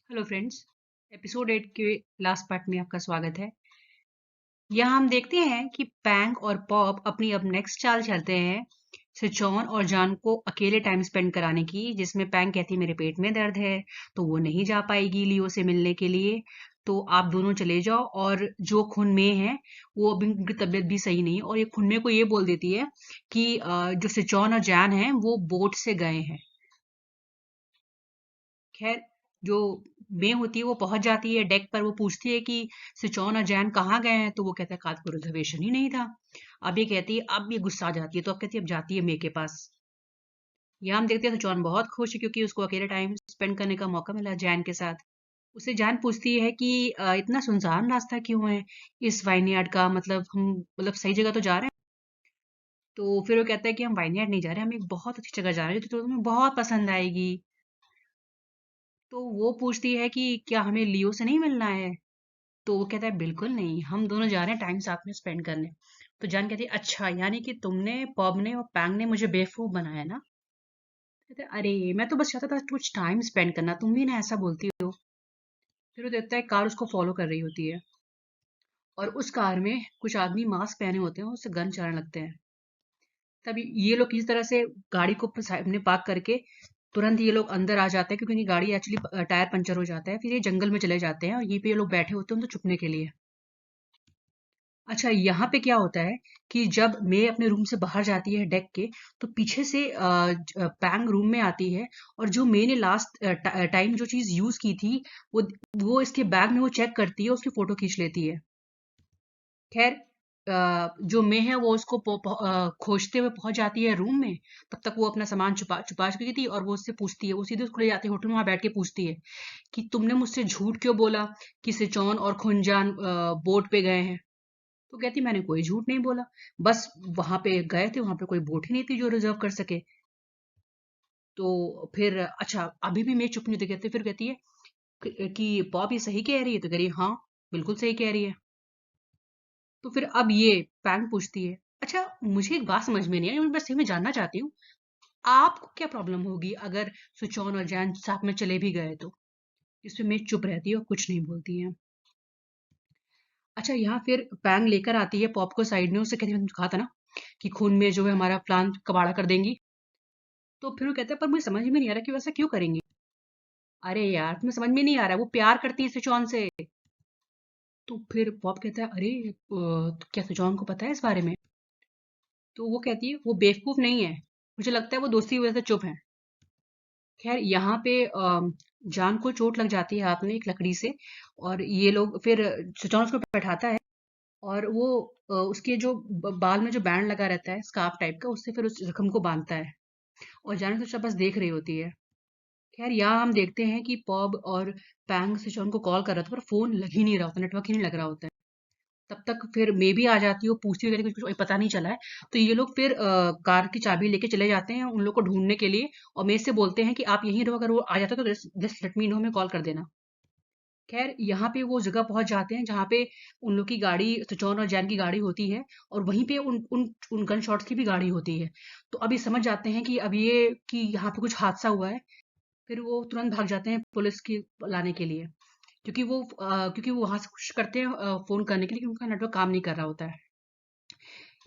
Hello friends. Episode 8 के last part में आपका स्वागत है। यहाँ हम देखते हैं कि पैंग और पॉप अपनी अब नेक्स्ट चाल चलते हैं सिचौन और जान को अकेले टाइम स्पेंड कराने की, जिसमें पैंग कहती है मेरे पेट में दर्द है तो वो नहीं जा पाएगी लियो से मिलने के लिए। तो आप दोनों चले जाओ, और जो खुन में है वो अभी उनकी तबीयत भी सही नहीं, और ये खुन में को ये बोल देती है कि जो सिचौन और जान है वो बोट से गए हैं। खैर, जो मे होती है वो पहुंच जाती है डेक पर। वो पूछती है कि सिचौन और जैन कहाँ गए हैं, तो वो कहता है का कोई रिजर्वेशन ही नहीं था। अब ये कहती है, अब ये गुस्सा आ जाती है, तो अब कहती है अब जाती है मे के पास। यहाँ हम देखते हैं सिचौन बहुत खुश है क्योंकि उसको अकेले टाइम स्पेंड करने का मौका मिला जैन के साथ। उसे जैन पूछती है कि इतना सुनसान रास्ता क्यों है इस वाइनयार्ड का, मतलब हम मतलब सही जगह तो जा रहे हैं। तो फिर वो कहता है कि हम वाइनयार्ड नहीं जा रहे, हम एक बहुत अच्छी जगह जा रहे हैं जो तुम्हें बहुत पसंद आएगी। तो वो पूछती है कि क्या हमें लियो से नहीं मिलना है, तो वो कहता है बिल्कुल नहीं, हम दोनों जा रहे हैं टाइम साथ में स्पेंड करने। तो जान कहती है अच्छा, यानी कि तुमने, पॉब ने और पैंग ने मुझे बेवकूफ बनाया ना। कहते हैं, अरे मैं तो बस चाहता था कुछ टाइम स्पेंड करना, तुम भी ना ऐसा बोलती हो। फिर वो देखता है कार उसको फॉलो कर रही होती है, और उस कार में कुछ आदमी मास्क पहने होते हैं और उससे गन चलाने लगते हैं। तभी ये लोग किसी तरह से गाड़ी को सामने पार्क करके तुरंत ये लोग अंदर आ जाते हैं, क्योंकि इनकी गाड़ी एक्चुअली टायर पंचर हो जाता है। फिर ये जंगल में चले जाते हैं और यहीं पे ये लोग बैठे होते हैं तो छुपने के लिए। अच्छा, यहाँ पे क्या होता है कि जब मे अपने रूम से बाहर जाती है डेक के, तो पीछे से पैंग रूम में आती है, और जो मे ने लास्ट टाइम जो चीज यूज की थी वो वो इसके बैग में वो चेक करती है, उसकी फोटो खींच लेती है। खैर, जो मे है वो उसको खोजते हुए पहुंच जाती है रूम में। तब तक वो अपना सामान छुपा छुपा चुकी थी, और वो उससे पूछती है, वो सीधे उसको ले जाती है होटल में, वहां बैठ के पूछती है कि तुमने मुझसे झूठ क्यों बोला कि सिचौन और खुनजान बोट पे गए हैं। तो कहती मैंने कोई झूठ नहीं बोला, बस वहां पे गए थे, वहां पे कोई बोट ही नहीं थी जो रिजर्व कर सके। तो फिर अच्छा, अभी भी मैं चुप नहीं होती, कहती फिर कहती है कि पॉप ये सही कह रही है, तो कह रही है हाँ बिल्कुल सही कह रही है। तो फिर अब ये पैंग पूछती है, अच्छा मुझे एक बात समझ में नहीं आई, मैं बस ये मैं जानना चाहती हूँ, आपको क्या प्रॉब्लम होगी अगर सुचौन और जैन साथ में चले भी गए तो। इसमें मैं चुप रहती है और कुछ नहीं बोलती है। अच्छा, यहाँ फिर पैंग लेकर आती है पॉप को साइड में, उससे कहती है मैंने कहा था ना कि खून में जो है हमारा प्लान कबाड़ा कर देंगी। तो फिर वो कहता है पर मुझे समझ में नहीं आ रहा कि वैसा क्यों करेंगे। अरे यार तुम्हें समझ में नहीं आ रहा है, वो प्यार करती है सिचौन से। तो फिर पॉप कहता है अरे तो क्या सिचौन को पता है इस बारे में। तो वो कहती है वो बेवकूफ नहीं है, मुझे लगता है वो दोस्ती की वजह से चुप है। खैर, यहाँ पे जान को चोट लग जाती है हाथ में एक लकड़ी से, और ये लोग फिर सिचौन उसको बैठाता है, और वो उसके जो बाल में जो बैंड लगा रहता है स्कार्फ टाइप का, उससे फिर उस जख्म को बांधता है, और जान तो बस देख रही होती है। खैर, यहाँ हम देखते हैं कि पॉब और पैंग सिचौन को कॉल कर रहा था, पर फोन लग ही नहीं रहा होता, नेटवर्क ही नहीं लग रहा होता है। तब तक फिर मे भी आ जाती है, वो पूछती है, कुछ कुछ पता नहीं चला है। तो ये लोग फिर कार की चाबी लेके चले जाते हैं उन लोग को ढूंढने के लिए, और मे से बोलते हैं कि आप यहीं रहो, अगर वो आ जाता है तो जस्ट लेट मी नो, हमें कॉल कर देना। खैर, यहाँ पे वो जगह पहुंच जाते हैं जहाँ पे उन लोग की गाड़ी, सिचौन और जैन की गाड़ी होती है, और वहीं पे उन उन उन गन शॉट्स की भी गाड़ी होती है। तो अभी समझ जाते हैं कि अब ये कि यहाँ पे कुछ हादसा हुआ है। फिर वो तुरंत भाग जाते हैं पुलिस की लाने के लिए, क्योंकि वो वहां से कोशिश करते हैं फोन करने के लिए, क्योंकि उनका नेटवर्क काम नहीं कर रहा होता है।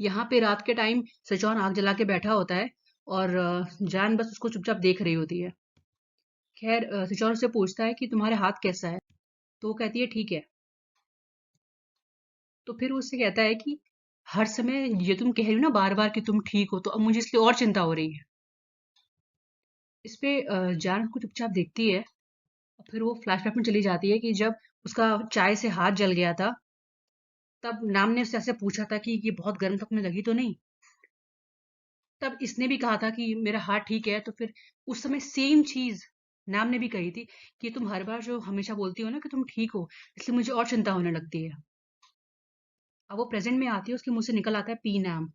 यहाँ पे रात के टाइम सिचौन आग जला के बैठा होता है, और जान बस उसको चुपचाप देख रही होती है। खैर, सिचौन से पूछता है कि तुम्हारे हाथ कैसा है, तो वो कहती है ठीक है। तो फिर वो उससे कहता है कि हर समय ये तुम कह रही हो ना बार बार कि तुम ठीक हो, तो अब मुझे इसलिए और चिंता हो रही है। इस पे जान को चुपचाप देखती है, और फिर वो फ्लैशबैक में चली जाती है कि जब उसका चाय से हाथ जल गया था, तब नाम ने उससे ऐसे पूछा था कि ये बहुत गर्म तक में लगी तो नहीं। तब इसने भी कहा था कि मेरा हाथ ठीक है, तो फिर उस समय सेम चीज नाम ने भी कही थी कि तुम हर बार जो हमेशा बोलती हो ना कि तुम ठीक हो, इसलिए मुझे और चिंता होने लगती है। अब वो प्रेजेंट में आती है, उसके मुंह से निकल आता है पी नाम।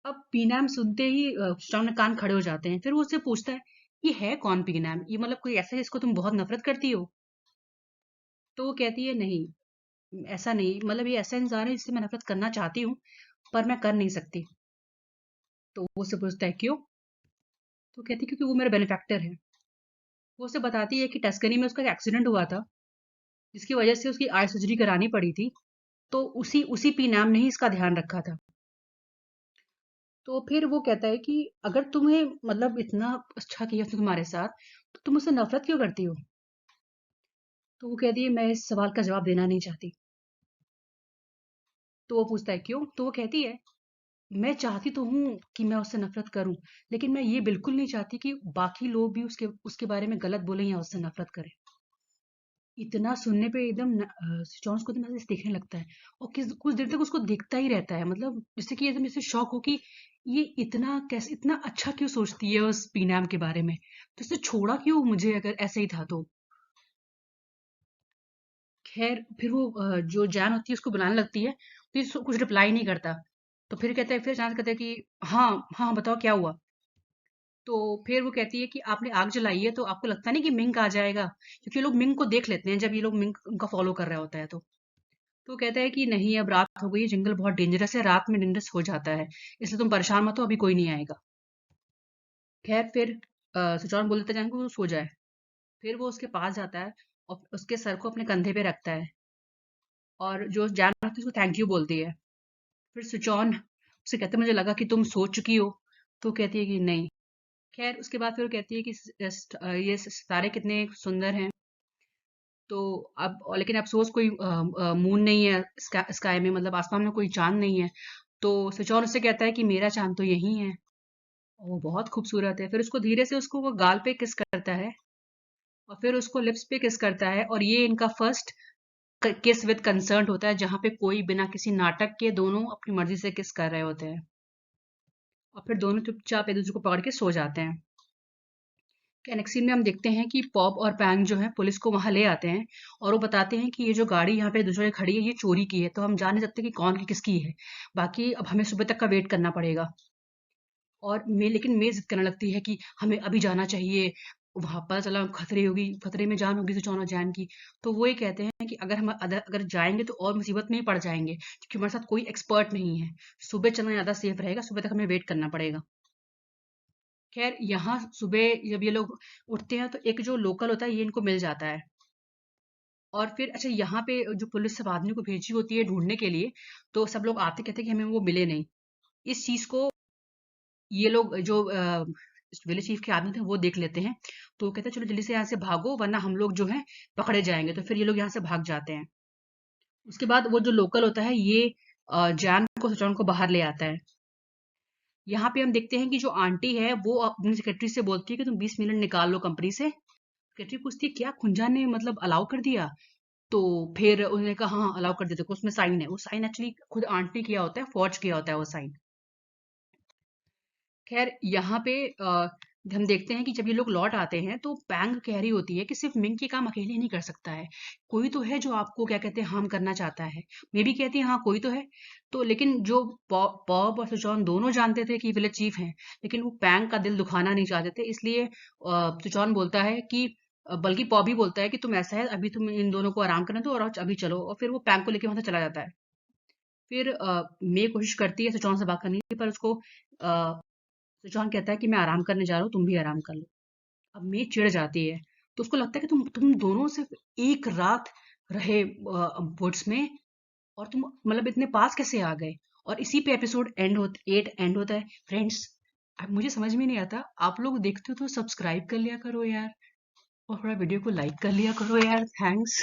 अब पी नाम सुनते ही श्रवण के कान खड़े हो जाते हैं। फिर वो उससे पूछता है ये है कौन पी नाम, ये मतलब कोई ऐसा है जिसको तुम बहुत नफरत करती हो। तो वो कहती है नहीं, ऐसा नहीं, मतलब ये ऐसा इंसान है जिससे मैं नफरत करना चाहती हूँ पर मैं कर नहीं सकती। तो वो उससे पूछता है क्यों। तो कहती है क्योंकि वो मेरा बेनिफैक्टर है। वो उसे बताती है कि टस्कनी में उसका एक एक्सीडेंट हुआ था, जिसकी वजह से उसकी आई सर्जरी करानी पड़ी थी। तो उसी उसी पी नाम ने ही इसका ध्यान रखा था। तो फिर वो कहता है कि अगर तुम्हें मतलब इतना अच्छा किया उसने तुम्हारे साथ, तो तुम उससे नफरत क्यों करती हो? तो वो कहती है मैं इस सवाल का जवाब देना नहीं चाहती। तो वो पूछता है क्यों? तो वो कहती है मैं चाहती तो हूँ कि मैं उससे नफरत करूं, लेकिन मैं ये बिल्कुल नहीं चाहती कि बाकी लोग भी उसके उसके बारे में गलत बोले या उससे नफरत करें। इतना सुनने पे एकदम जॉन्स को एकदम ऐसे देखने लगता है, और किस कुछ देर तक उसको देखता ही रहता है, मतलब जैसे कि एकदम जैसे शौक हो कि ये इतना कैसे इतना अच्छा क्यों सोचती है उस पीनाम के बारे में, तो इसे छोड़ा क्यों मुझे अगर ऐसे ही था तो। खैर फिर वो जो जान होती है उसको बुलाने लगती है, तो ये कुछ रिप्लाई नहीं करता। तो फिर कहते हैं, फिर जान कहते हैं कि हाँ हाँ बताओ क्या हुआ। तो फिर वो कहती है कि आपने आग जलाई है, तो आपको लगता नहीं कि मिंक आ जाएगा, क्योंकि लोग मिंक को देख लेते हैं जब ये लोग मिंक उनका फॉलो कर रहा होता है। तो कहता है कि नहीं अब रात हो गई है, जंगल बहुत डेंजरस है, रात में डेंजरस हो जाता है, इसलिए तुम परेशान मत हो, अभी कोई नहीं आएगा। खैर फिर सुचौन बोल देता है जान को वो सो जाए। फिर वो उसके पास जाता है और उसके सर को अपने कंधे पे रखता है, और जो जान होती है उसको थैंक यू बोलती है। फिर सुचौन उसे कहता है मुझे लगा कि तुम सो चुकी हो। तो कहती है कि नहीं। खैर उसके बाद फिर वो कहती है कि ये सितारे कितने सुंदर हैं। तो अब और लेकिन अफसोस कोई मून नहीं है स्काई में, मतलब आसमान में कोई चांद नहीं है। तो सिचौन उससे कहता है कि मेरा चांद तो यही है, और वो बहुत खूबसूरत है। फिर उसको धीरे से उसको वो गाल पे किस करता है, और फिर उसको लिप्स पे किस करता है, और ये इनका फर्स्ट किस विद कंसर्न होता है, जहाँ पे कोई बिना किसी नाटक के दोनों अपनी मर्जी से किस कर रहे होते हैं। और फिर दोनों चुपचाप एक दूसरे को पकड़ के सो जाते हैं। क्या नेक्स्ट सीन में हम देखते हैं कि पॉप और पैंग जो है पुलिस को वहां ले आते हैं, और वो बताते हैं कि ये जो गाड़ी यहाँ पे दूसरे खड़ी है ये चोरी की है, तो हम जान नहीं सकते कि कौन की किसकी है। बाकी अब हमें सुबह तक का वेट करना पड़ेगा। और मैं लेकिन मैं जिद करने लगती है कि हमें अभी जाना चाहिए। वहां पता चला खतरे होगी, खतरे में जान होगी सुचौना जैन की। तो वो ये कहते हैं कि अगर हम अगर जाएंगे तो और मुसीबत में ही पड़ जाएंगे, क्योंकि हमारे साथ कोई एक्सपर्ट नहीं है। सुबह चलना ज्यादा सेफ रहेगा, सुबह तक हमें वेट करना पड़ेगा। खैर यहाँ सुबह जब ये लोग उठते हैं, तो एक जो लोकल होता है ये इनको मिल जाता है। और फिर अच्छा यहाँ पे जो पुलिस सब आदमी को भेजी होती है ढूंढने के लिए, तो सब लोग आते कहते हैं कि हमें वो मिले नहीं। इस चीज को ये लोग जो विलेज चीफ के आदमी थे वो देख लेते हैं। तो वो कहते हैं चलो जल्दी से यहाँ से भागो, वरना हम लोग जो है पकड़े जाएंगे। तो फिर ये लोग यहाँ से भाग जाते हैं। उसके बाद वो जो लोकल होता है ये जैन को सुचौन को बाहर ले आता है। यहाँ पे हम देखते हैं कि जो आंटी है वो अपनी सेक्रेटरी से बोलती है कि तुम 20 मिनट निकाल लो कंपनी से। सेक्रेटरी पूछती है क्या खुंजा ने मतलब अलाउ कर दिया? तो फिर उन्होंने कहा हाँ अलाउ कर देते, उसमें साइन है। वो साइन एक्चुअली खुद आंटी किया होता है, फॉर्ज किया होता है वो साइन। खैर यहाँ पे हम देखते हैं कि जब ये लोग लौट आते हैं, तो पैंग कह रही होती है कि सिर्फ मिंग के काम अकेले नहीं कर सकता है, कोई तो है जो आपको क्या कहते हैं हार्म करना चाहता है। मे भी कहती है हाँ कोई तो है। तो लेकिन जो पॉब और सुचौन दोनों जानते थे कि विलेज चीफ हैं, लेकिन वो पैंग का दिल दुखाना नहीं चाहते थे, इसलिए सुचौन बोलता है कि बल्कि पॉब ही बोलता है कि तुम ऐसा है अभी तुम इन दोनों को आराम करने दो और अभी चलो, और फिर वो पैंग को लेके वहां से चला जाता है। फिर मे कोशिश करती है सुचौन से बात करने की, पर उसको तो जॉन कहता है कि मैं आराम करने जा रहा हूँ, तुम भी आराम कर लो। अब मैं चिढ़ जाती है। तो उसको लगता है कि तुम दोनों सिर्फ एक रात रहे वुड्स में, और तुम मतलब इतने पास कैसे आ गए। और इसी पे एपिसोड एट एंड होता है। फ्रेंड्स, अब मुझे समझ में नहीं आता, आप लोग देखते हो तो सब्सक्राइब कर लिया करो यार, और थोड़ा वीडियो को लाइक कर लिया करो यार। थैंक्स।